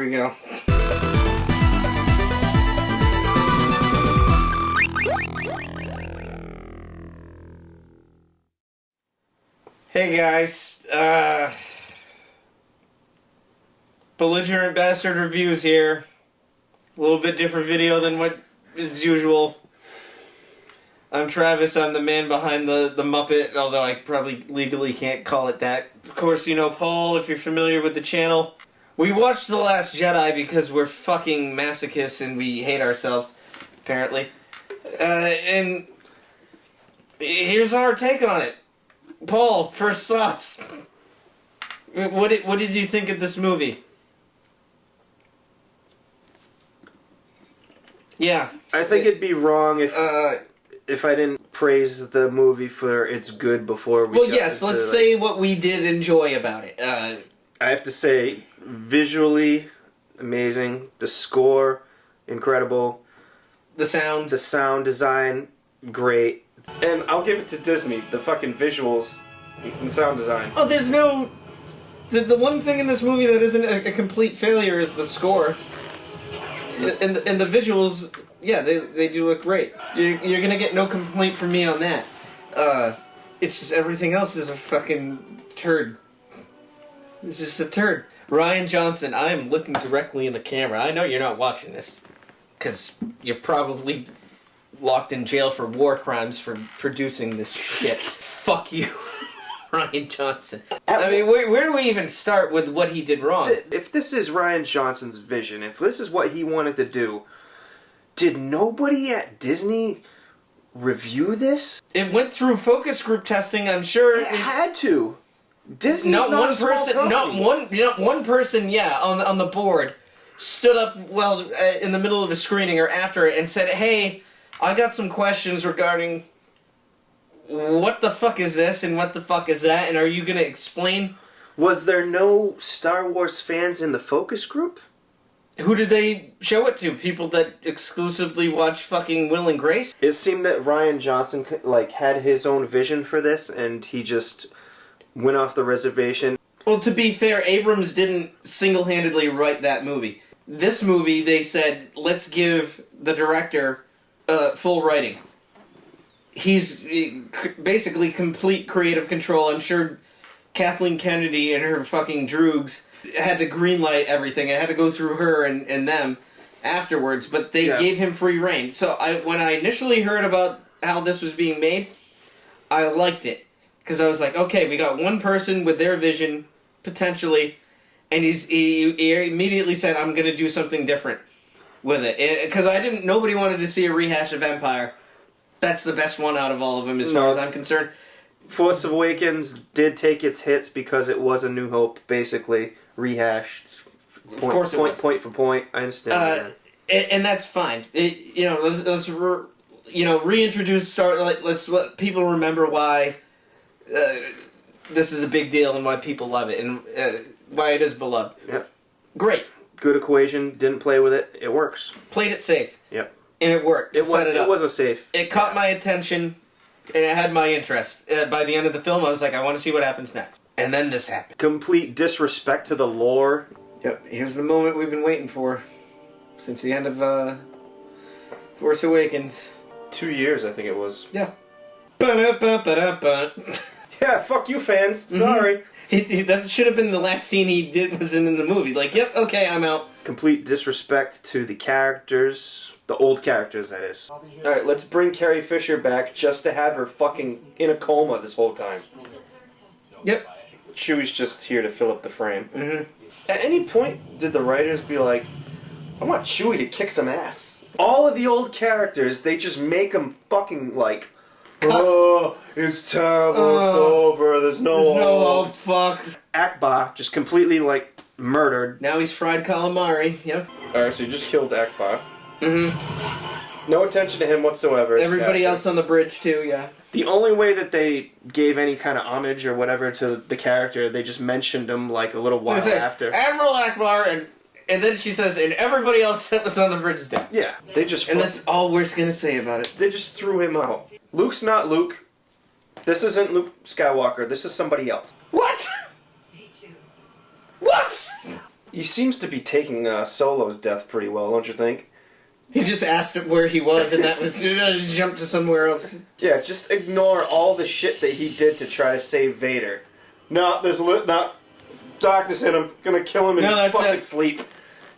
we go. Hey guys, Belligerent Bastard Reviews here. A little bit different video than what is usual. I'm Travis, I'm the man behind the Muppet, although I probably legally can't call it that. Of course, you know Paul, if you're familiar with the channel. We watched The Last Jedi because we're fucking masochists and we hate ourselves, apparently. And here's our take on it. Paul, first thoughts. What did you think of this movie? Yeah. I think it'd be wrong if I didn't praise the movie for its good before we. Well, yes. Let's say what we did enjoy about it. I have to say, visually amazing. The score, incredible. The sound design, great. And I'll give it to Disney. The fucking visuals and sound design. Oh, there's no. The one thing in this movie that isn't a complete failure is the score. And the visuals, yeah, they do look great. You're gonna get no complaint from me on that. It's just everything else is a fucking turd. It's just a turd. Rian Johnson, I am looking directly in the camera. I know you're not watching this, because you're probably locked in jail for war crimes for producing this shit. Fuck you, Rian Johnson. I mean, where do we even start with what he did wrong? If this is Rian Johnson's vision, if this is what he wanted to do, did nobody at Disney review this? It went through focus group testing, I'm sure. It had to. Disney's not one a small person, company. one person, yeah, on the board stood up in the middle of the screening or after it and said, "Hey, I got some questions regarding what the fuck is this and what the fuck is that, and are you gonna explain?" Was there no Star Wars fans in the focus group? Who did they show it to? People that exclusively watch fucking Will and Grace? It seemed that Rian Johnson had his own vision for this, and he just went off the reservation. Well, to be fair, Abrams didn't single-handedly write that movie. This movie, they said, let's give the director full writing. He's basically complete creative control. I'm sure Kathleen Kennedy and her fucking droogs had to greenlight everything. It had to go through her and them afterwards, but they gave him free reign. So when I initially heard about how this was being made, I liked it. Because I was like, okay, we got one person with their vision, potentially, and he immediately said, I'm going to do something different with it. Because nobody wanted to see a rehash of Empire. That's the best one out of all of them, as far as I'm concerned. Force Awakens did take its hits because it was A New Hope, basically, rehashed. Of course it was. Point for point, I understand. And that's fine. Let's reintroduce Star. Let's let people remember why this is a big deal and why people love it and why it is beloved. Yep. Great. Good equation. Didn't play with it. It works. Played it safe. Yep. And it worked. It was a safe. It caught my attention, and it had my interest. By the end of the film, I was like, I want to see what happens next. And then this happened. Complete disrespect to the lore. Yep. Here's the moment we've been waiting for since the end of Force Awakens. 2 years, I think it was. Yeah. Yeah, fuck you, fans. Sorry. That should have been the last scene he did was in the movie. Like, yep, okay, I'm out. Complete disrespect to the characters. The old characters, that is. Alright, let's bring Carrie Fisher back just to have her fucking in a coma this whole time. Yep. Chewie's just here to fill up the frame. Mm-hmm. At any point, did the writers be like, I want Chewie to kick some ass? All of the old characters, they just make them fucking like, oh, it's terrible, it's over, there's no hope. Fuck. Akbar just completely like murdered. Now he's fried calamari, yep. Alright, so you just killed Akbar. Mm-hmm. No attention to him whatsoever. Everybody else on the bridge too, yeah. The only way that they gave any kind of homage or whatever to the character, they just mentioned him like a little while after. Admiral Akbar, and then she says, and everybody else that was on the bridge is dead. Yeah, they just... And that's all we're gonna say about it. They just threw him out. Luke's not Luke. This isn't Luke Skywalker. This is somebody else. What? What? He seems to be taking Solo's death pretty well, don't you think? He just asked him where he was, and that was jumped to somewhere else. Yeah, just ignore all the shit that he did to try to save Vader. No, there's darkness in him. Gonna kill him in his fucking sleep.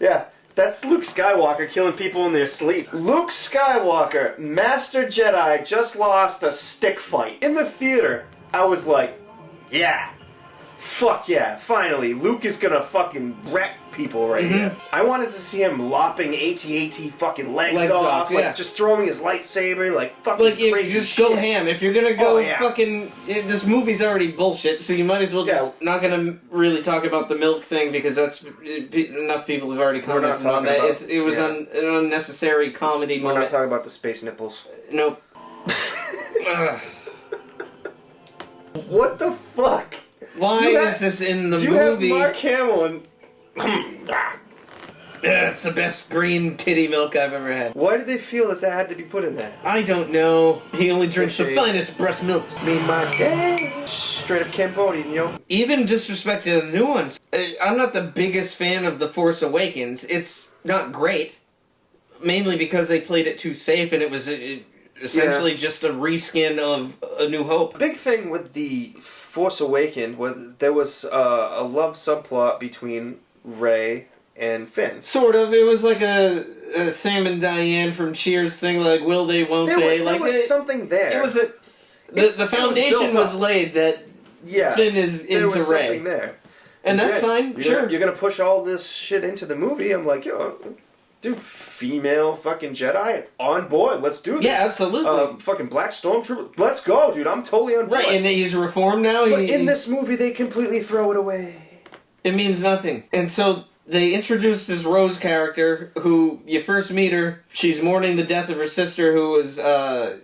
Yeah, that's Luke Skywalker killing people in their sleep. Luke Skywalker, Master Jedi, just lost a stick fight. In the theater, I was like, yeah. Fuck yeah, finally, Luke is gonna fucking wreck people right here. I wanted to see him lopping AT-AT fucking legs off, like just throwing his lightsaber, like fucking crazy just shit. Go ham. If you're gonna go fucking... This movie's already bullshit, so you might as well just... Not gonna really talk about the milk thing, because that's... Enough people have already commented on that. It was an unnecessary comedy moment. We're not talking about the space nipples. Nope. What the fuck? Why is this in the movie? You have Mark Hamill and... It's the best green titty milk I've ever had. Why did they feel that had to be put in there? I don't know. He only drinks the finest breast milks. Me and my dad. Straight up Cambodian, yo. Even disrespecting the new ones. I'm not the biggest fan of The Force Awakens. It's not great. Mainly because they played it too safe and it was essentially just a reskin of A New Hope. Big thing with The Force Awakens was there was a love subplot between Rey and Finn. Sort of. It was like a Sam and Diane from Cheers thing, like, will they, won't they? There was something there. It was the foundation was laid that Finn is into Rey. There was something there. And that's fine, sure. You're gonna push all this shit into the movie, I'm like, yo... Dude, female fucking Jedi on board. Let's do this. Yeah, absolutely. Fucking Black Stormtrooper. Let's go, dude. I'm totally on board. Right, and he's reformed now. But in this movie, they completely throw it away. It means nothing. And so they introduced this Rose character, who you first meet her. She's mourning the death of her sister, who was on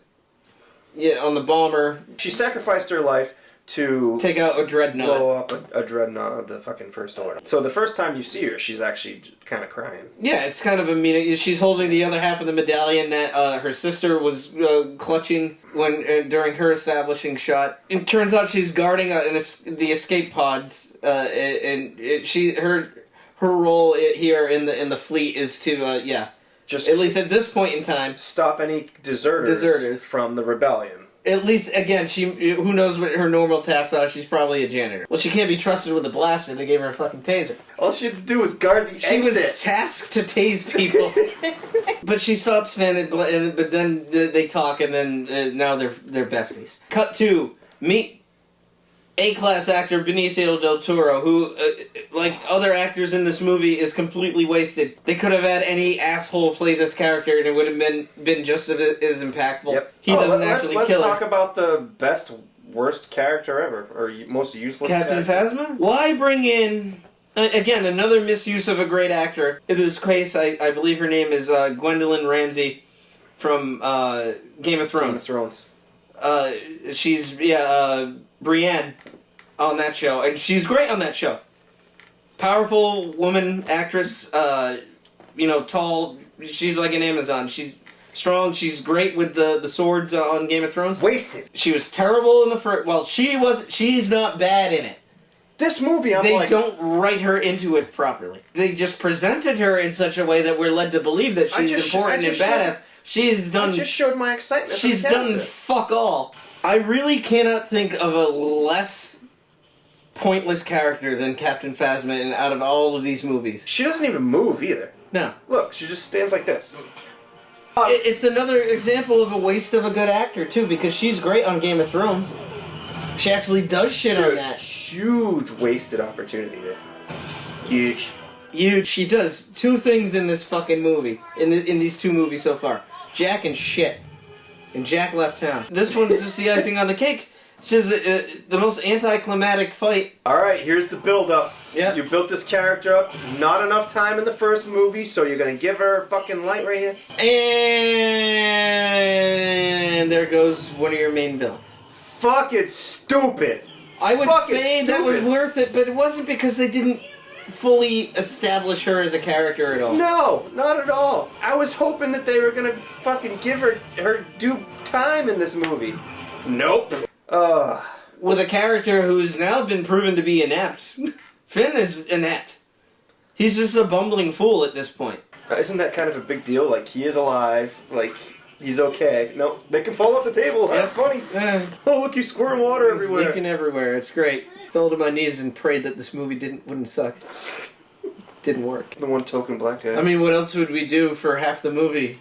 the bomber. She sacrificed her life to take out a dreadnought. Blow up a dreadnought, the fucking First Order. So the first time you see her, she's actually kind of crying. Yeah, it's kind of a meaning. She's holding the other half of the medallion that her sister was clutching when during her establishing shot. It turns out she's guarding the escape pods, and her role here in the fleet is to just at least at this point in time stop any deserters from the rebellion. At least, again, who knows what her normal tasks are. She's probably a janitor. Well, she can't be trusted with a blaster. They gave her a fucking taser. All she had to do was guard the exit. She was tasked to tase people. But she stops Finn, but then they talk, and then now they're besties. Cut to meet A-class actor Benicio del Toro, who, like other actors in this movie, is completely wasted. They could have had any asshole play this character, and it would have been just as impactful. Yep. He doesn't actually kill her. Let's talk about the worst character ever, or most useless Captain Phasma? Why bring in... Again, another misuse of a great actor. In this case, I believe her name is Gwendolyn Ramsay from Game of Thrones. She's, Brienne on that show, and she's great on that show. Powerful woman, actress, tall. She's like an Amazon. She's strong. She's great with the swords on Game of Thrones. Wasted. She was terrible in the first... Well, she's not bad in it. This movie, they don't write her into it properly. They just presented her in such a way that we're led to believe that she's important and badass. I just showed my excitement. She's done fuck all. I really cannot think of a less pointless character than Captain Phasma out of all of these movies. She doesn't even move either. No. Look, she just stands like this. It's another example of a waste of a good actor, too, because she's great on Game of Thrones. She actually does shit on that. Huge wasted opportunity there. Huge. She does two things in this fucking movie. In these two movies so far. Jack and shit. And Jack left town. This one's just the icing on the cake. It's just the most anticlimactic fight. Alright, here's the build-up. Yep. You built this character up. Not enough time in the first movie, so you're gonna give her a fucking light right here. And there goes one of your main villains. Fucking stupid. I would say that was worth it, but it wasn't because they didn't fully establish her as a character at all. No, not at all. I was hoping that they were gonna fucking give her due time in this movie. Nope. With a character who's now been proven to be inept. Finn is inept. He's just a bumbling fool at this point. Isn't that kind of a big deal? Like, he is alive. Like, he's okay. No, they can fall off the table. How funny. Oh, look, he's squirting water everywhere. Leaking everywhere. It's great. Fell to my knees and prayed that this movie wouldn't suck. Didn't work. The one token black guy. I mean, what else would we do for half the movie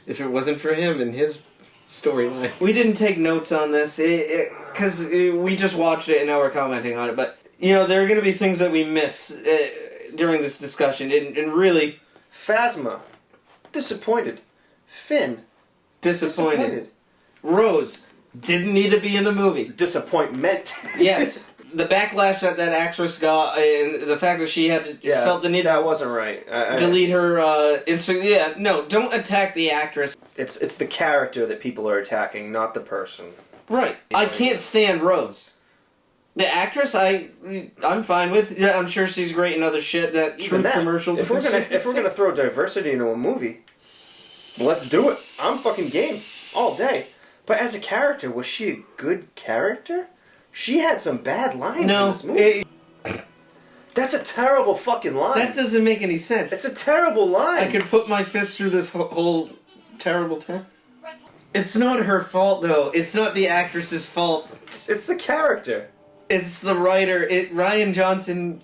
if it wasn't for him and his storyline? We didn't take notes on this because we just watched it and now we're commenting on it. But, you know, there are going to be things that we miss during this discussion. And really... Phasma. Disappointed. Finn. Disappointed. Rose. Didn't need to be in the movie. Disappointment. Yes. The backlash that actress got, and the fact that she had felt the need that wasn't right. delete her Instagram. Yeah, no, don't attack the actress. It's the character that people are attacking, not the person. Right. I can't stand Rose. The actress, I'm fine with. Yeah, I'm sure she's great in other shit. That Truth commercial. If we're gonna throw diversity into a movie, let's do it. I'm fucking game all day. But as a character, was she a good character? She had some bad lines in this movie. That's a terrible fucking line. That doesn't make any sense. It's a terrible line. I could put my fist through this whole terrible time. It's not her fault, though. It's not the actress's fault. It's the character. It's the writer. Ryan Johnson,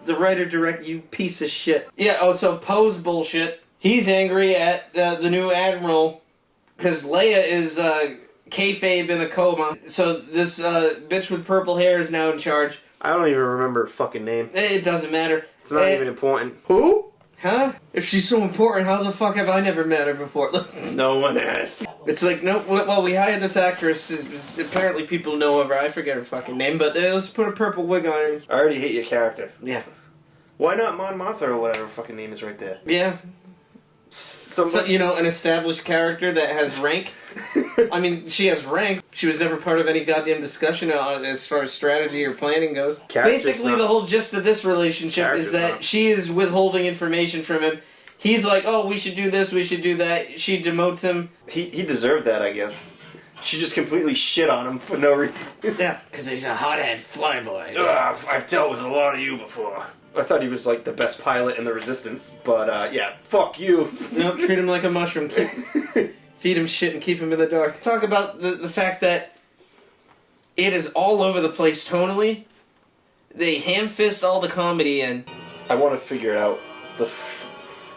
the writer-director, you piece of shit. Yeah, oh, so Poe's bullshit. He's angry at the new Admiral because Leia is kayfabe in a coma. So this bitch with purple hair is now in charge. I don't even remember her fucking name. It doesn't matter. It's not even important. Who? Huh? If she's so important, how the fuck have I never met her before? No one has. It's like, no, well, we hired this actress. Apparently people know of her. I forget her fucking name, but let's put a purple wig on her. I already hate your character. Yeah. Why not Mon Mothma or whatever her fucking name is right there? Yeah. So, you know, an established character that has rank. I mean, she has rank. She was never part of any goddamn discussion as far as strategy or planning goes. Basically, the whole gist of this relationship is that she is withholding information from him. He's like, oh, we should do this, we should do that. She demotes him. He deserved that, I guess. She just completely shit on him for no reason. Yeah, because he's a hothead flyboy. I've dealt with a lot of you before. I thought he was like the best pilot in the Resistance, but yeah, fuck you. Nope, treat him like a mushroom. Feed him shit and keep him in the dark. Talk about the fact that it is all over the place tonally. They ham-fist all the comedy in. I want to figure out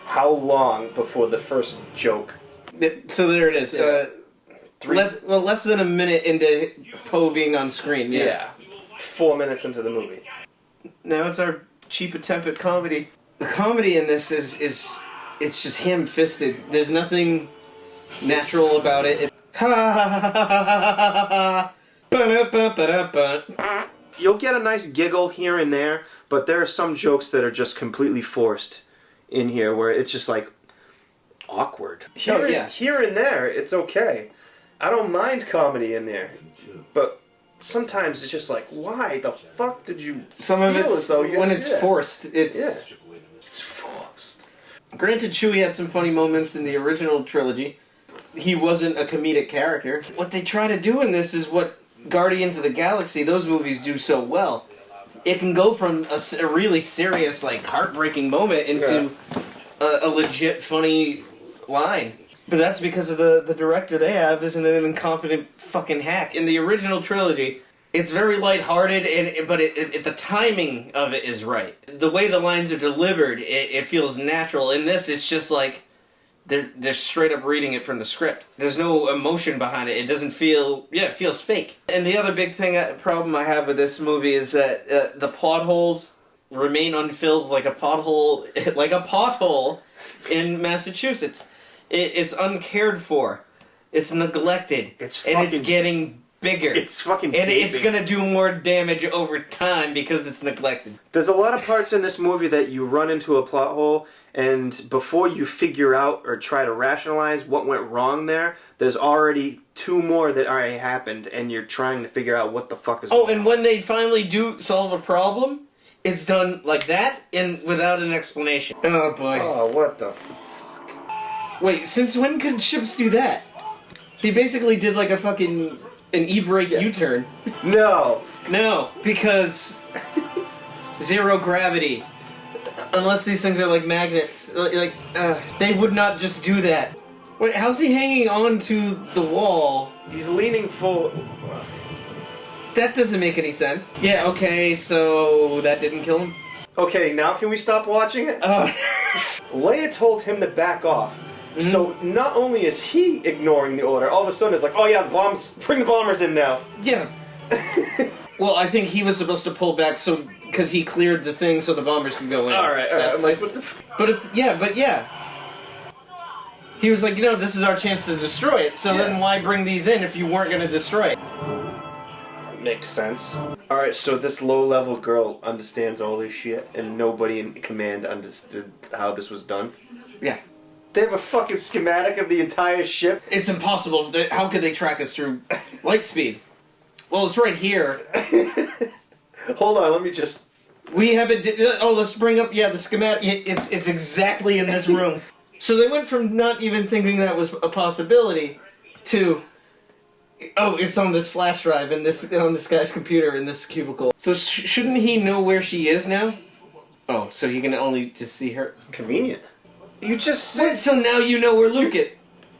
how long before the first joke. So there it is. Yeah. Less than a minute into Poe being on screen. Yeah. 4 minutes into the movie. Now it's our cheap attempt at comedy. The comedy in this is it's just ham-fisted. There's nothing natural about it. You'll get a nice giggle here and there, but there are some jokes that are just completely forced in here where it's just like awkward. Here and there, it's okay. I don't mind comedy in there, but sometimes it's just like, why the fuck did you Some of it's, when it's forced, it's forced. Granted, Chewie had some funny moments in the original trilogy. He wasn't a comedic character. What they try to do in this is what Guardians of the Galaxy, those movies do so well. It can go from a really serious, like, heartbreaking moment into a legit funny line. But that's because of the director they have isn't an incompetent fucking hack. In the original trilogy, it's very lighthearted, but the timing of it is right. The way the lines are delivered, it feels natural. In this, it's just like they're straight up reading it from the script. There's no emotion behind it. It doesn't feel... Yeah, it feels fake. And the other big problem I have with this movie is that the plot holes remain unfilled like a pothole in Massachusetts. It's uncared for. It's neglected. And it's getting bigger. It's fucking and it's gonna do more damage over time because it's neglected. There's a lot of parts in this movie that you run into a plot hole, and before you figure out or try to rationalize what went wrong there's already 2 more that already happened, and you're trying to figure out what the fuck is going on. And when they finally do solve a problem, it's done like that and without an explanation. Oh boy. Oh, what the fuck? Wait, since when could ships do that? He basically did like an e-brake U-turn. No, because zero gravity. Unless these things are like magnets. They would not just do that. Wait, how's he hanging on to the wall? He's leaning forward. That doesn't make any sense. Yeah, okay, so that didn't kill him? Okay, now can we stop watching it? Leia told him to back off. Mm-hmm. So not only is he ignoring the order, all of a sudden it's like, oh yeah, the bombs, bring the bombers in now. Yeah. Well, I think he was supposed to pull back because he cleared the thing so the bombers could go in. Alright. That's like, what the But yeah. He was like, this is our chance to destroy it, so then why bring these in if you weren't going to destroy it? Makes sense. Alright, so this low-level girl understands all this shit, and nobody in command understood how this was done? Yeah. They have a fucking schematic of the entire ship? It's impossible. How could they track us through light speed? Well, it's right here. Hold on, let me just... We have it... let's bring up, the schematic. It's exactly in this room. So they went from not even thinking that was a possibility to... Oh, it's on this flash drive on this guy's computer in this cubicle. So shouldn't he know where she is now? Oh, so you can only just see her. Convenient. You just said... Wait, so now you know where Luke is.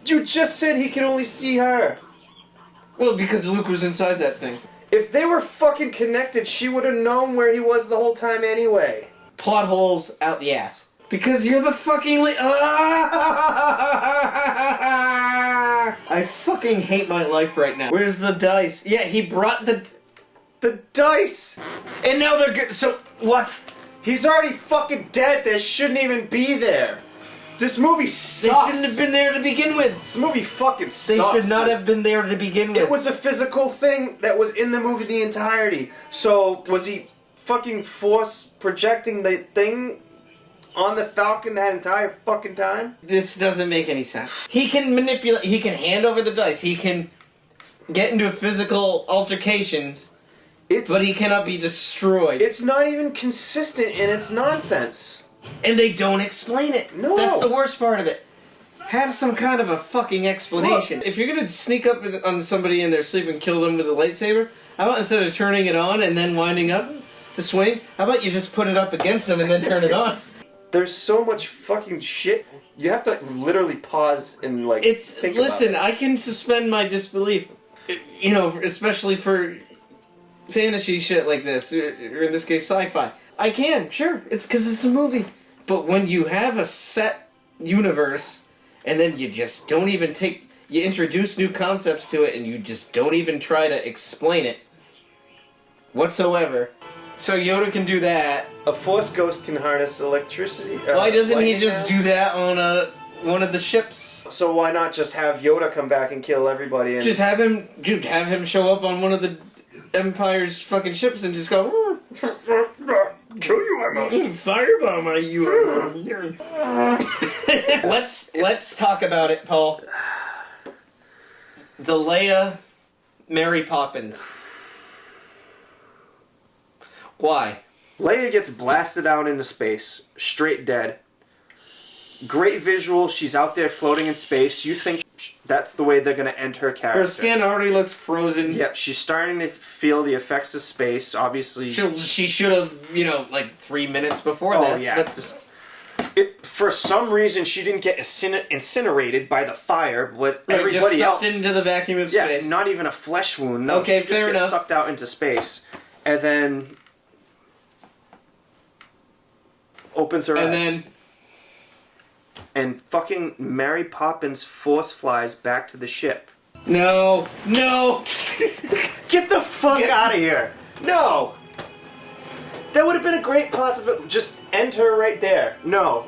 You just said he can only see her. Well, because Luke was inside that thing. If they were fucking connected, she would have known where he was the whole time anyway. Plot holes out the ass. Because you're the fucking I fucking hate my life right now. Where's the dice? Yeah, he brought the dice! And now they're good. So, what? He's already fucking dead. They shouldn't even be there. This movie sucks. They shouldn't have been there to begin with. This movie fucking sucks. They should not have been there to begin with. It was a physical thing that was in the movie the entirety. So, was he fucking force projecting the thing on the Falcon that entire fucking time? This doesn't make any sense. He can manipulate, he can hand over the dice, he can get into physical altercations, but he cannot be destroyed. It's not even consistent in its nonsense. And they don't explain it. No. That's the worst part of it. Have some kind of a fucking explanation. Look. If you're gonna sneak up on somebody in their sleep and kill them with a lightsaber, how about instead of turning it on and then winding up to swing, how about you just put it up against them and then turn it on? There's so much fucking shit. You have to literally pause and think listen, about it. I can suspend my disbelief. Especially for fantasy shit like this, or in this case sci-fi. I can, sure. It's because it's a movie. But when you have a set universe, and then you just don't even you introduce new concepts to it, and you just don't even try to explain it whatsoever. So Yoda can do that. A Force ghost can harness electricity. Why doesn't he just do that on one of the ships? So why not just have Yoda come back and kill everybody? And just have him show up on one of the Empire's fucking ships and just go... Kill you, I must. Firebomb you. Let's talk about it, Paul. The Leia Mary Poppins. Why? Leia gets blasted out into space, straight dead. Great visual, she's out there floating in space. You think that's the way they're going to end her character. Her skin already looks frozen. Yep, she's starting to feel the effects of space, obviously. She should have, 3 minutes before that. Oh, yeah. For some reason, she didn't get incinerated by the fire with everybody just else. Sucked into the vacuum of space. Yeah, not even a flesh wound. No, okay, she just gets sucked out into space. And then... opens her eyes. And fucking Mary Poppins force flies back to the ship. No! Get the fuck out of here! No! That would have been a great possibility. Just end her right there. No.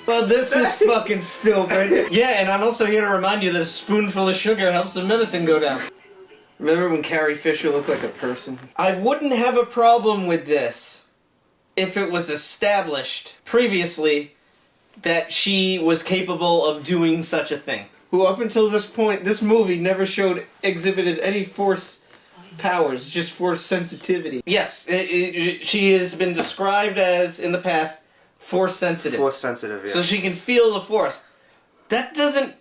Well, this is fucking stupid. Yeah, and I'm also here to remind you that a spoonful of sugar helps the medicine go down. Remember when Carrie Fisher looked like a person? I wouldn't have a problem with this if it was established previously that she was capable of doing such a thing. Who up until this point, this movie never exhibited any force powers, just force sensitivity. Yes, she has been described as, in the past, force sensitive. Force sensitive, yeah. So she can feel the force. That doesn't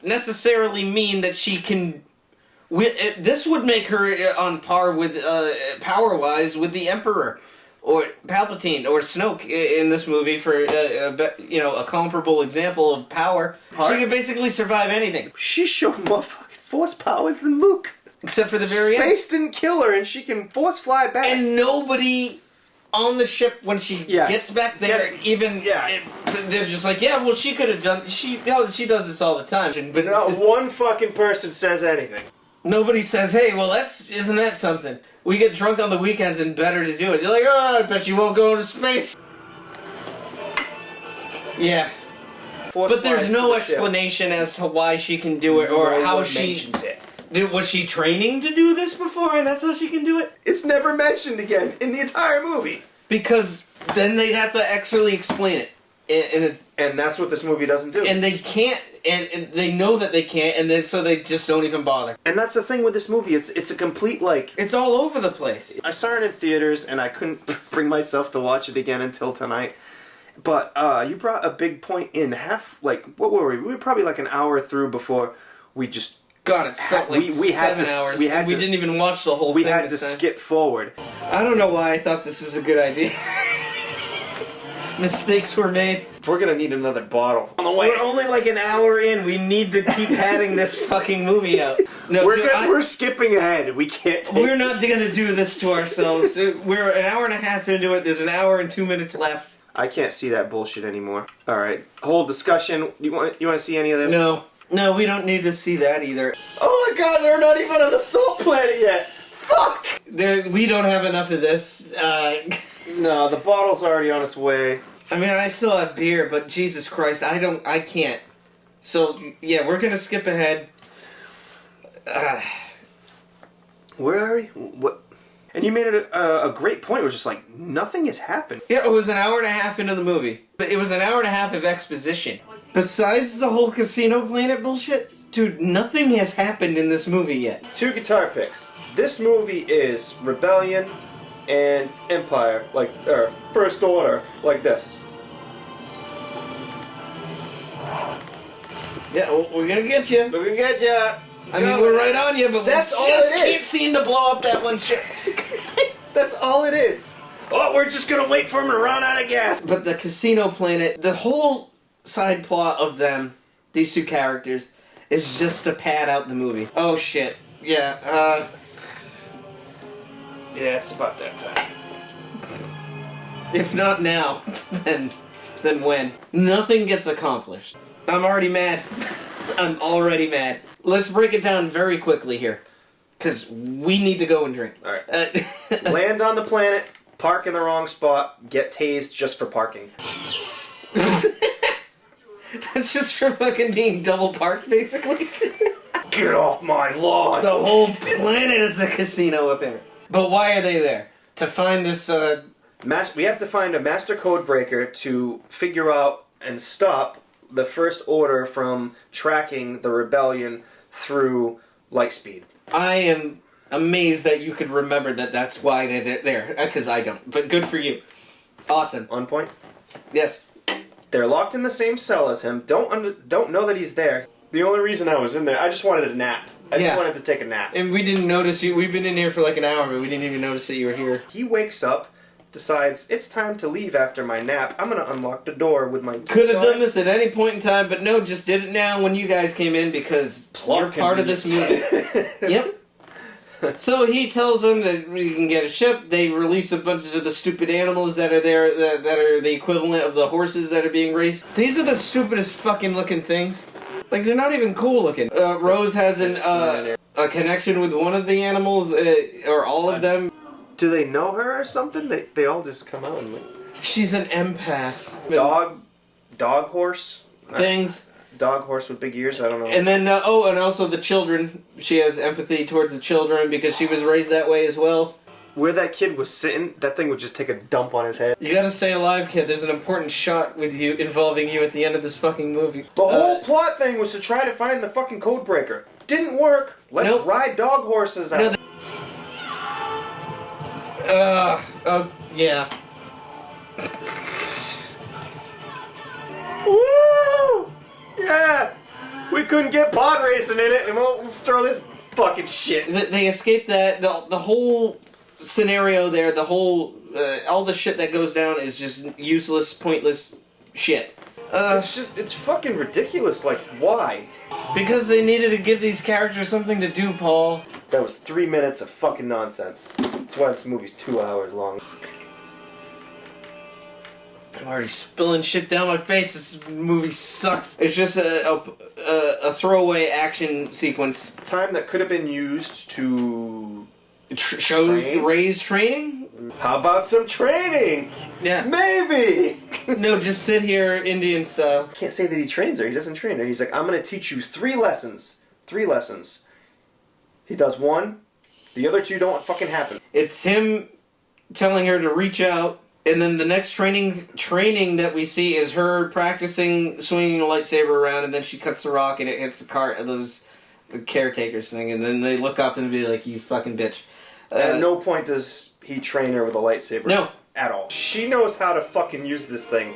necessarily mean that she can... This would make her on par with, power-wise, with the Emperor. or Palpatine or Snoke in this movie for a comparable example of power. She can basically survive anything. She showed more fucking force powers than Luke. Except for the very end. Space didn't kill her, and she can force fly back. And nobody on the ship when she gets back there, they're just like, yeah, well, she could have done. She does this all the time. But not one fucking person says anything. Nobody says, hey, well, isn't that something? We get drunk on the weekends and better to do it. You're like, oh, I bet you won't go into space. Yeah. But there's no explanation as to why she can do it or how she mentions it. Was she training to do this before and that's how she can do it? It's never mentioned again in the entire movie. Because then they'd have to actually explain it. And that's what this movie doesn't do. And they can't, and they know that they can't, and then so they just don't even bother. And that's the thing with this movie, it's a complete, like... It's all over the place. I saw it in theaters, and I couldn't bring myself to watch it again until tonight. But you brought a big point in what were we? We were probably like an hour through before we just... God, it felt like we had 7 hours. We didn't even watch the whole thing. We had to skip forward. I don't know why I thought this was a good idea. Mistakes were made. We're gonna need another bottle on the way. We're only like an hour in. We need to keep padding this fucking movie out. No, we're skipping ahead. We can't take We're not gonna do this to ourselves. We're an hour and a half into it. There's an hour and 2 minutes left. I can't see that bullshit anymore. Alright. Whole discussion. You want to see any of this? No, we don't need to see that either. Oh my god, they're not even on the salt planet yet! Fuck! We don't have enough of this. No, the bottle's already on its way. I mean, I still have beer, but Jesus Christ, I can't. So, yeah, we're gonna skip ahead. Where are we? What? And you made it a great point. It was just like, nothing has happened. Yeah, it was an hour and a half into the movie. But it was an hour and a half of exposition. Besides the whole casino planet bullshit, dude, nothing has happened in this movie yet. 2 guitar picks. This movie is Rebellion and Empire, or First Order, like this. Yeah, we're gonna get you. We're gonna get ya. I mean, we're right on you, but that's all just it is. Can't seem to blow up that one ship. That's all it is. Oh, we're just gonna wait for him to run out of gas. But the casino planet, the whole side plot of them, these 2 characters, is just to pad out the movie. Oh shit. Yeah, Yeah, it's about that time. If not now, then when? Nothing gets accomplished. I'm already mad. I'm already mad. Let's break it down very quickly here. Because we need to go and drink. Alright. Land on the planet, park in the wrong spot, get tased just for parking. That's just for fucking being double parked, basically. Get off my lawn! The whole planet is a casino up here. But why are they there? To find this, We have to find a master code breaker to figure out and stop the First Order from tracking the rebellion through light speed. I am amazed that you could remember that that's why they're there. Because I don't. But good for you. Awesome. On point? Yes. They're locked in the same cell as him. Don't know that he's there. The only reason I was in there, I just wanted a nap. I just wanted to take a nap. And we didn't notice you. We've been in here for like an hour, but we didn't even notice that you were here. He wakes up, decides, it's time to leave after my nap. I'm going to unlock the door with my... Could have done this at any point in time, but no, just did it now when you guys came in because you're part of this movie. Yep. So he tells them that we can get a ship. They release a bunch of the stupid animals that are there, that are the equivalent of the horses that are being raced. These are the stupidest fucking looking things. Like, they're not even cool looking. Rose has a connection with one of the animals, or all of them. Do they know her or something? They all just come out and... She's an empath. Dog horse? Things. Dog horse with big ears? I don't know. And then, and also the children. She has empathy towards the children because she was raised that way as well. Where that kid was sitting, that thing would just take a dump on his head. You gotta stay alive, kid. There's an important shot with you, involving you at the end of this fucking movie. The whole plot thing was to try to find the fucking code breaker. Didn't work. Let's ride dog horses out. Yeah. Woo! Yeah! We couldn't get pod racing in it, and we'll throw this fucking shit. They escaped that. The whole scenario there, the whole all the shit that goes down is just useless, pointless shit. It's fucking ridiculous. Like, why? Because they needed to give these characters something to do, Paul. That was 3 minutes of fucking nonsense. That's why this movie's 2 hours long. I'm already spilling shit down my face. This movie sucks. It's just a throwaway action sequence. Time that could have been used to Show Rey's training? How about some training? Yeah. Maybe! No, just sit here Indian style. Can't say that he trains her. He doesn't train her. He's like, I'm going to teach you 3 lessons. 3 lessons. He does 1. The other 2 don't fucking happen. It's him telling her to reach out, and then the next training that we see is her practicing swinging a lightsaber around, and then she cuts the rock and it hits the caretakers thing, and then they look up and be like, "You fucking bitch." At no point does he train her with a lightsaber. No. At all. She knows how to fucking use this thing.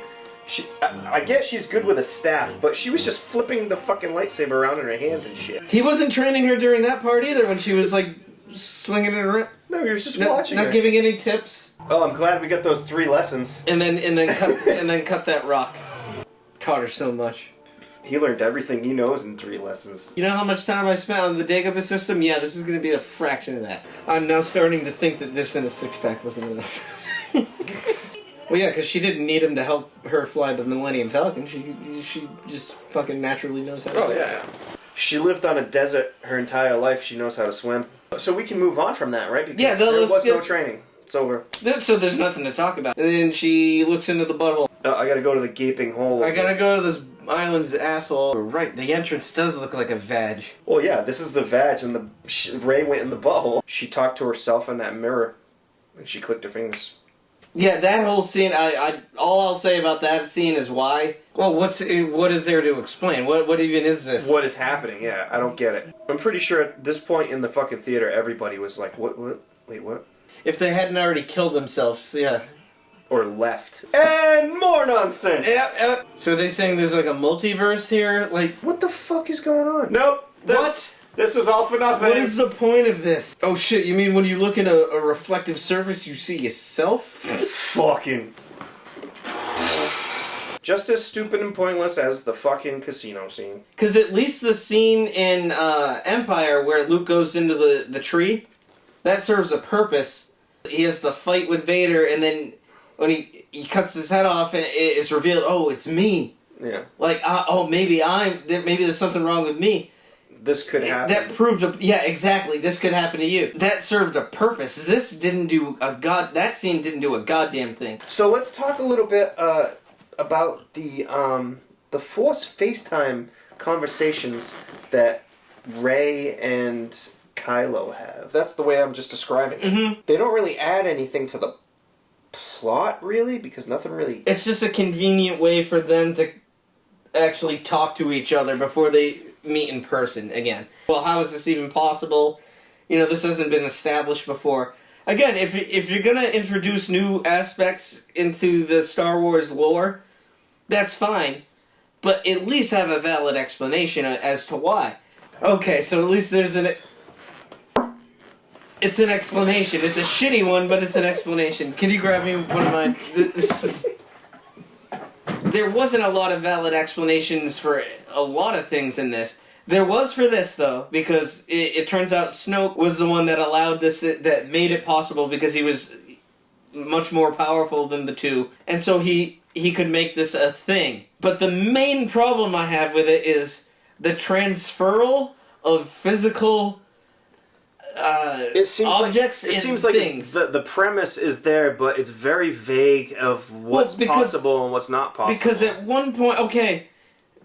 I guess she's good with a staff, but she was just flipping the fucking lightsaber around in her hands and shit. He wasn't training her during that part either when she was like swinging it around. No, he was just watching her. Not giving any tips. Oh, I'm glad we got those 3 lessons. And then cut that rock. Taught her so much. He learned everything he knows in 3 lessons. You know how much time I spent on the Dagobah system? Yeah, this is going to be a fraction of that. I'm now starting to think that this in a 6-pack wasn't enough. Well, yeah, because she didn't need him to help her fly the Millennium Falcon. She just fucking naturally knows how to do it. Yeah. She lived on a desert her entire life. She knows how to swim. So we can move on from that, right? Because there was no training. It's over. So there's nothing to talk about. And then she looks into the butthole. I gotta go to the gaping hole. I gotta go to this island's asshole. Right, the entrance does look like a vag. Well, yeah, this is the vag, and Rey went in the butthole. She talked to herself in that mirror, and she clicked her fingers. Yeah, that whole scene, all I'll say about that scene is why. Well, what is there to explain? What even is this? What is happening? Yeah, I don't get it. I'm pretty sure at this point in the fucking theater, everybody was like, what? Wait, what? If they hadn't already killed themselves, yeah. Or left. And more nonsense! Yep. So are they saying there's like a multiverse here? Like, what the fuck is going on? Nope. What? This was all for nothing. What is the point of this? Oh shit, you mean when you look in a reflective surface, you see yourself? Fucking. Just as stupid and pointless as the fucking casino scene. Because at least the scene in Empire where Luke goes into the tree, that serves a purpose. He has the fight with Vader, and then when he cuts his head off, and it's revealed, oh, it's me. Yeah. Like, maybe there's something wrong with me. This could happen. That proved yeah, exactly. This could happen to you. That served a purpose. This didn't do that scene didn't do a goddamn thing. So let's talk a little bit about the Force FaceTime conversations that Rey and Kylo have. That's the way I'm just describing it. Mm-hmm. They don't really add anything to the plot, really, because nothing really... It's just a convenient way for them to actually talk to each other before they meet in person again. Well, how is this even possible? You know, this hasn't been established before. Again, if you're gonna introduce new aspects into the Star Wars lore, that's fine. But at least have a valid explanation as to why. Okay, so at least there's it's an explanation. It's a shitty one, but it's an explanation. Can you grab me one of mine? There wasn't a lot of valid explanations for a lot of things in this. There was for this, though, because it turns out Snoke was the one that allowed this, that made it possible, because he was much more powerful than the two. And so he could make this a thing. But the main problem I have with it is the transferal of physical objects it and seems like things. The premise is there, but it's very vague of what's possible and what's not possible. Because at one point, okay,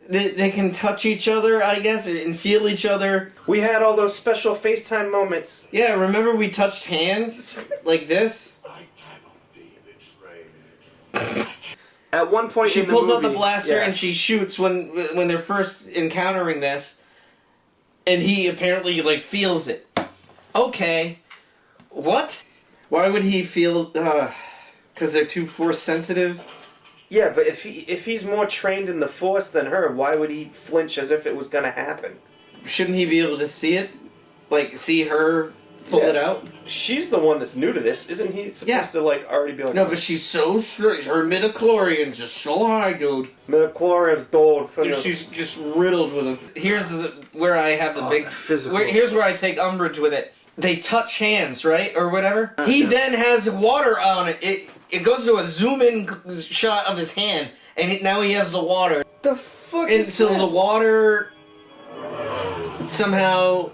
they can touch each other, I guess, and feel each other. We had all those special FaceTime moments. Yeah, remember we touched hands like this? I cannot be betrayed. At one point She in the pulls out movie, the blaster yeah. and she shoots when they're first encountering this, and he apparently like feels it. Okay, what? Why would he feel? Because they're too force sensitive. Yeah, but if he's more trained in the Force than her, why would he flinch as if it was gonna happen? Shouldn't he be able to see it? Like see her pull it out. She's the one that's new to this. Isn't he supposed to, like, already be like... No, but she's so straight. Her midichlorians are so high, dude. Midichlorians, dude. She's just riddled with them. Here's where I have the big... Physical. Here's where I take umbrage with it. They touch hands, right? Or whatever. He then has water on it. It goes to a zoom-in shot of his hand, and now he has the water. The fuck And is so this? the water... somehow...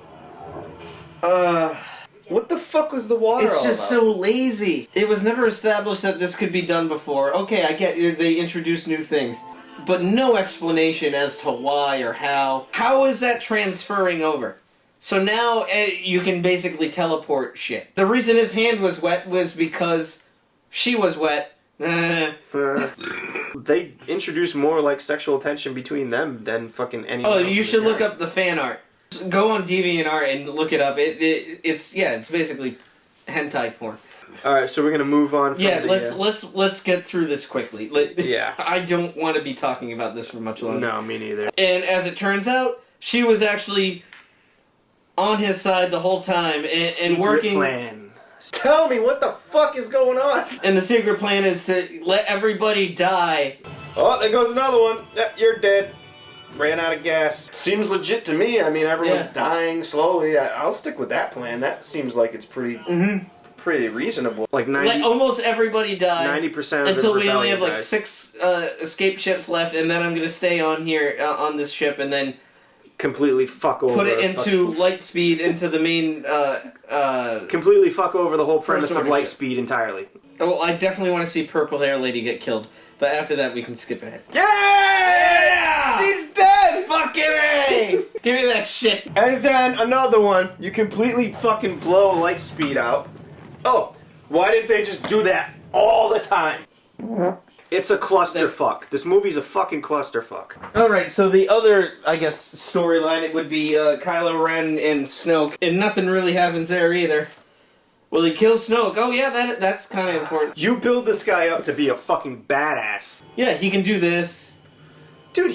What the fuck was the water It's all just about? so lazy. It was never established that this could be done before. Okay, I get they introduce new things. But no explanation as to why or how. How is that transferring over? So now you can basically teleport shit. The reason his hand was wet was because she was wet. They introduce more, like, sexual tension between them than fucking anyone Oh, else in you the should look character. up the fan art. Go on DeviantArt and look it up. It's basically hentai porn. Alright, so we're gonna move on from Yeah, the... let's get through this quickly. Yeah. I don't want to be talking about this for much longer. No, me neither. And as it turns out, she was actually on his side the whole time and Secret working. plan. Tell me, what the fuck is going on? And the secret plan is to let everybody die. Oh, there goes another one. You're dead. Ran out of gas. Seems legit to me. I mean, everyone's dying slowly. I'll stick with that plan. That seems like it's pretty reasonable. Like Let almost everybody die 90% of until the we only rebellion have like dies. 6 escape ships left, and then I'm gonna stay on here on this ship and then completely fuck over. put it into light speed into the main. Completely fuck over the whole premise of order light ship. speed entirely. Well, I definitely want to see Purple Hair Lady get killed, but after that we can skip ahead. Yeah! She's dead! Fucking A! Give me that shit. And then another one. You completely fucking blow light speed out. Oh, why didn't they just do that all the time? It's a clusterfuck. This movie's a fucking clusterfuck. Alright, so the other, I guess, storyline, it would be Kylo Ren and Snoke, and nothing really happens there either. Will he kill Snoke? Oh yeah, that's kind of important. You build this guy up to be a fucking badass. Yeah, he can do this. Dude,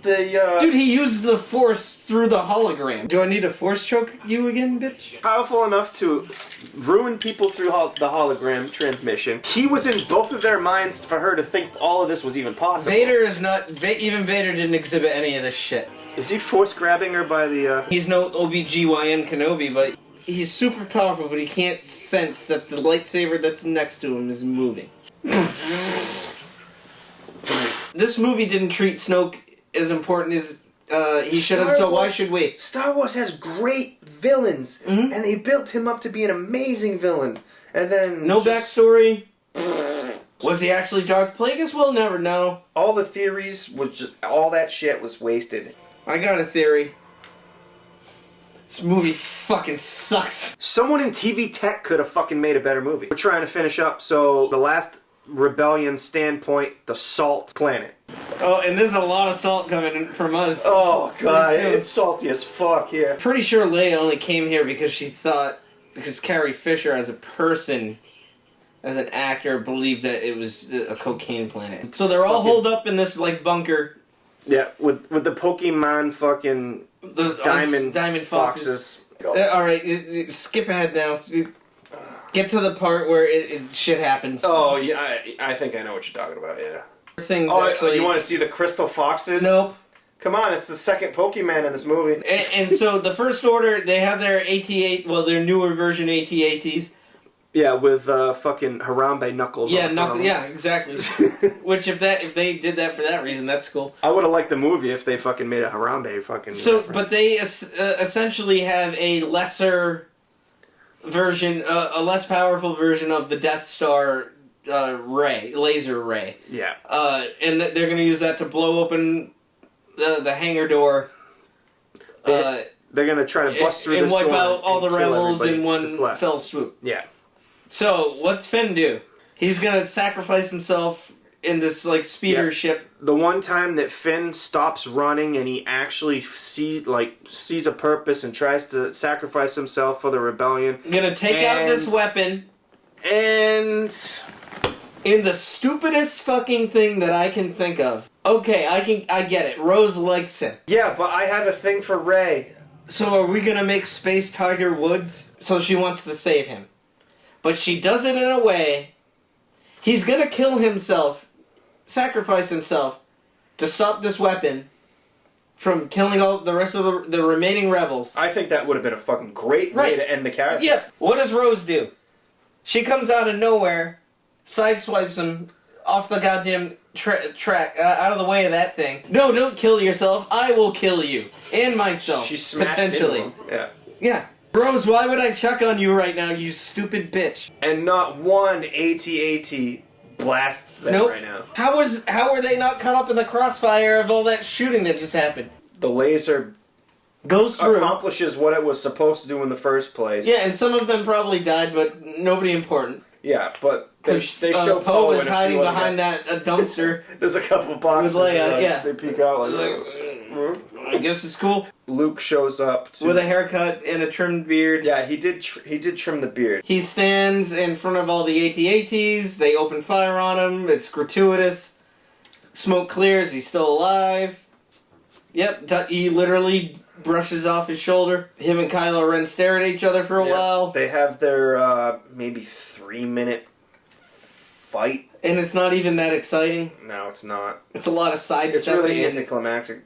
Dude, he used the Force through the hologram. Do I need to Force choke you again, bitch? powerful enough to ruin people through the hologram transmission. He was in both of their minds for her to think all of this was even possible. Vader is not... even Vader didn't exhibit any of this shit. Is he force grabbing her by the, He's no OBGYN Kenobi, but he's super powerful, but he can't sense that the lightsaber that's next to him is moving. This movie didn't treat Snoke as important as he should have, so why should we? Star Wars has great villains, and they built him up to be an amazing villain. And then... No backstory. Was he actually Darth Plagueis? We'll never know. All the theories was just... all that shit was wasted. I got a theory. This movie fucking sucks. Someone in TV tech could have fucking made a better movie. We're trying to finish up, so the last rebellion standpoint, the Salt Planet. Oh, and there's a lot of salt coming in from us. Oh god, Pretty soon. it's salty as fuck here. Pretty sure Leia only came here because because Carrie Fisher as a person, as an actor, believed that it was a cocaine planet. So they're all holed up in this, like, bunker. Yeah, with the Pokemon fucking The diamond foxes. Alright, skip ahead now. Get to the part where shit happens. Oh, yeah, I think I know what you're talking about, yeah. Things Oh, actually... you want to see the Crystal Foxes? Nope. Come on, it's the second Pokemon in this movie. And so the First Order, they have their AT-AT, well, their newer version AT-ATs. Yeah, with fucking Harambe knuckles. Yeah, on the front of them. yeah, exactly. Which, if they did that for that reason, that's cool. I would have liked the movie if they fucking made a Harambe fucking. So, reference. but they essentially have a lesser version, a less powerful version of the Death Star laser ray. Yeah. And they're going to use that to blow open the hangar door. They're gonna try to bust through and this wipe door out all the and kill rebels everybody in one that's left. fell swoop. Yeah. So, what's Finn do? He's gonna sacrifice himself in this, like, speeder ship. The one time that Finn stops running and he actually sees a purpose and tries to sacrifice himself for the rebellion. Gonna take out this weapon. And In the stupidest fucking thing that I can think of. Okay, I get it. Rose likes him. yeah, but I have a thing for Rey. So are we gonna make Space Tiger Woods? So she wants to save him. But she does it in a way... He's gonna kill himself, sacrifice himself, to stop this weapon from killing all the rest of the remaining rebels. I think that would have been a fucking great way to end the character. Yeah. What does Rose do? She comes out of nowhere, sideswipes him off the goddamn track, out of the way of that thing. No, don't kill yourself. I will kill you. And myself. She smashed potentially. into him. Yeah. Yeah. Rose, why would I chuck on you right now, you stupid bitch? And not one AT-AT blasts them right now. How are they not caught up in the crossfire of all that shooting that just happened? The laser goes through. Accomplishes what it was supposed to do in the first place. Yeah, and some of them probably died, but nobody important. Yeah, but they show Poe was hiding behind that dumpster. There's a couple boxes. They peek out I guess it's cool. Luke shows up with a haircut and a trimmed beard. Yeah, he did trim the beard. He stands in front of all the AT-ATs. They open fire on him. It's gratuitous. Smoke clears. He's still alive. Yep, he literally brushes off his shoulder. Him and Kylo Ren stare at each other for a while. They have their maybe 3-minute fight. And it's not even that exciting. No, it's not. It's a lot of sidestepping. It's really anticlimactic.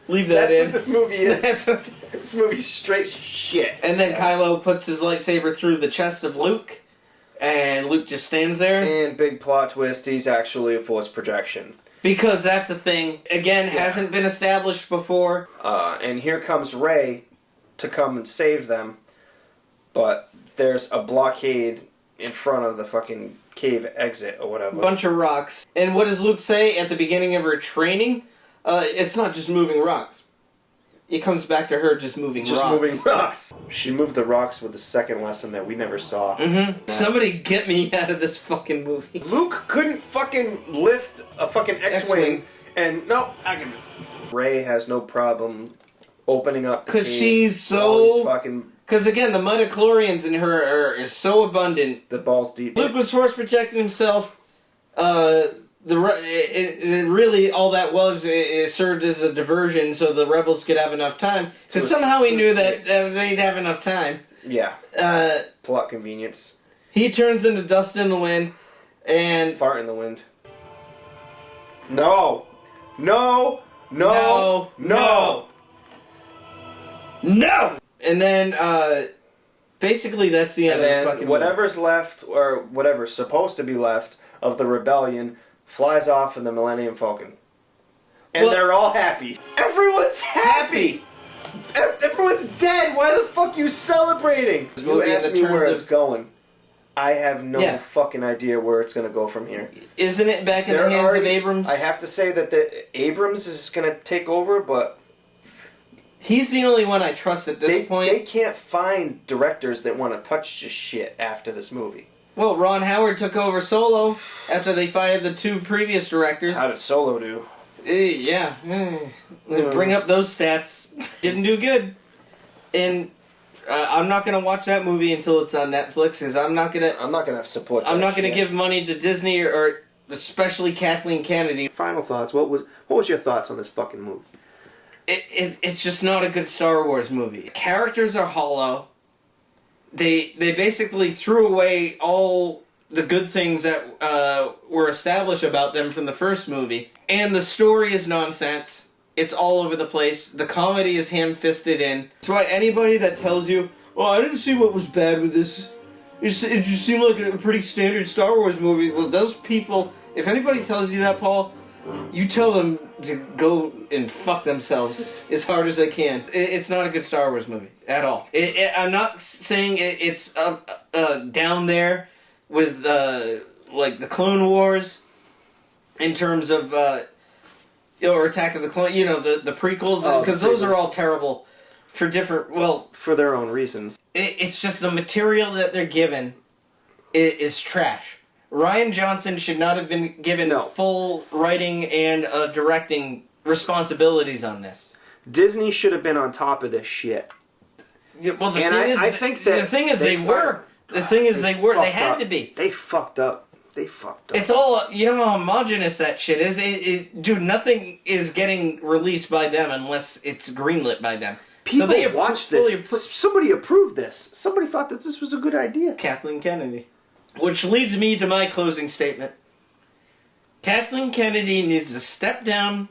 Leave that in. That's what this movie is. This movie's straight shit. And then Kylo puts his lightsaber through the chest of Luke. And Luke just stands there. And big plot twist, he's actually a Force projection. Because that's a thing, again, hasn't been established before. And here comes Rey to come and save them. But there's a blockade in front of the fucking cave exit or whatever. Bunch of rocks. And what does Luke say at the beginning of her training? It's not just moving rocks. It comes back to her just moving rocks. Just moving rocks. She moved the rocks with the second lesson that we never saw. Mm-hmm. Somebody get me out of this fucking movie. Luke couldn't fucking lift a fucking X-Wing. And no, I can. Rey has no problem opening up the cave. Because she's so... fucking... Because again, the midichlorians in her are so abundant. The balls deep. Luke was force protecting himself. Really, all that was, it served as a diversion so the rebels could have enough time. Because somehow he knew that they'd have enough time. Yeah. Plot convenience. He turns into dust in the wind, and... Fart in the wind. No! No! No! No! No! And then, basically that's the end of the fucking movie. And then whatever's left, or whatever's supposed to be left, of the rebellion flies off in the Millennium Falcon. And they're all happy. Everyone's happy! Everyone's dead! Why the fuck are you celebrating? You asked me where it's going. I have no fucking idea where it's going to go from here. Isn't it back in the hands of Abrams? I have to say that Abrams is going to take over, but... He's the only one I trust at this point. They can't find directors that want to touch this shit after this movie. Well, Ron Howard took over Solo after they fired the 2 previous directors. How did Solo do? Bring up those stats. Didn't do good. And I'm not going to watch that movie until it's on Netflix, because I'm not going to support that I'm not going to give money to Disney or especially Kathleen Kennedy. Final thoughts. What was your thoughts on this fucking movie? It's just not a good Star Wars movie. Characters are hollow. They basically threw away all the good things that were established about them from the first movie. And the story is nonsense. It's all over the place. The comedy is ham-fisted in. That's why anybody that tells you, well, I didn't see what was bad with this. It just seemed like a pretty standard Star Wars movie. Well, those people, if anybody tells you that, Paul, you tell them to go and fuck themselves as hard as they can. It's not a good Star Wars movie at all. I'm not saying it's down there with like the Clone Wars in terms of or Attack of the Clone, the prequels, because those are all terrible for different for their own reasons. It's just the material that they're given is trash. Rian Johnson should not have been given full writing and directing responsibilities on this. Disney should have been on top of this shit. Yeah, well, the thing is, they were. They had to be. They fucked up They fucked up. It's all, you know how homogenous that shit is? Dude, nothing is getting released by them unless it's greenlit by them. People so they watched this. Somebody approved this. Somebody thought that this was a good idea. Kathleen Kennedy. Which leads me to my closing statement. Kathleen Kennedy needs to step down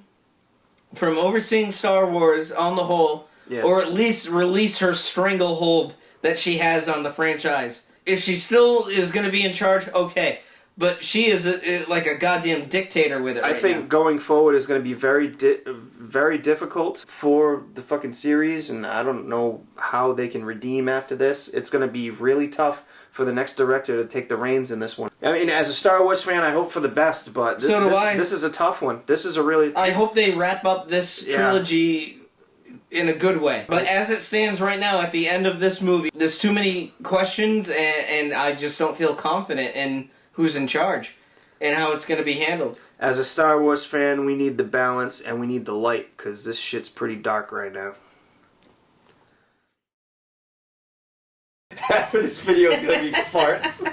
from overseeing Star Wars on the whole, or at least release her stranglehold that she has on the franchise. If she still is going to be in charge, okay. But she is like a goddamn dictator with it right now. I think going forward is going to be very difficult for the fucking series, and I don't know how they can redeem after this. It's going to be really tough for the next director to take the reins in this one. I mean, as a Star Wars fan, I hope for the best, but this is a tough one. This is a really... I hope they wrap up this trilogy in a good way. But as it stands right now, at the end of this movie, there's too many questions, and I just don't feel confident in who's in charge and how it's going to be handled. As a Star Wars fan, we need the balance and we need the light, because this shit's pretty dark right now. Half of this video is going to be farts.